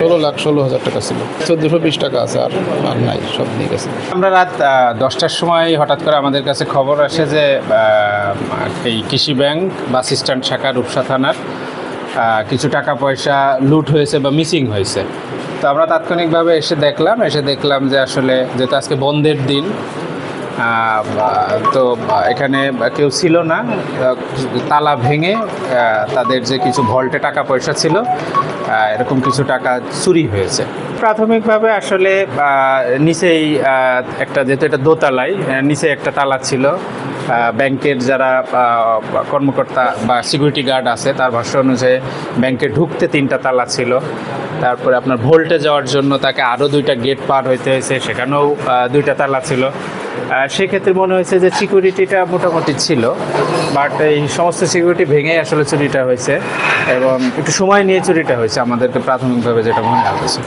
16,16,000 টাকা ছিল, 1420 টাকা আছে, আর আর নাই, সব নিয়ে গেছে। আমরা রাত 10টার সময় হঠাৎ করে আমাদের কাছে খবর আসে যে এই কৃষি ব্যাংক বাস স্ট্যান্ড শাখা রূপসা থানার কিছু টাকা পয়সা লুট হয়েছে বা মিসিং হয়েছে। তো আমরা তাৎক্ষণিকভাবে এসে দেখলাম যে আসলে যেহেতু আজকে বন্ধের দিন, তো এখানে কেউ ছিল না, তালা ভেঙে তাদের যে কিছু ভল্টে টাকা পয়সা ছিল এরকম কিছু টাকা চুরি হয়েছে। প্রাথমিকভাবে আসলে নিচেই একটা, যেহেতু এটা দোতলায়, নিচে একটা তালা ছিল। ব্যাংকের যারা কর্মকর্তা বা সিকিউরিটি গার্ড আছে তার ভাষ্য অনুযায়ী ব্যাংকে ঢুকতে 3টা তালা ছিল। তারপরে আপনার ভোল্টে যাওয়ার জন্য তাকে আরও 2টা গেট পার হইতে হয়েছে, সেখানেও 2টা তালা ছিল। সেক্ষেত্রে মনে হয়েছে যে সিকিউরিটিটা মোটামুটি ছিল, বাট এই সমস্ত সিকিউরিটি ভেঙে আসলে চুরিটা হয়েছে এবং একটু সময় নিয়ে চুরিটা হয়েছে আমাদেরকে প্রাথমিকভাবে যেটা মনে হয়েছে।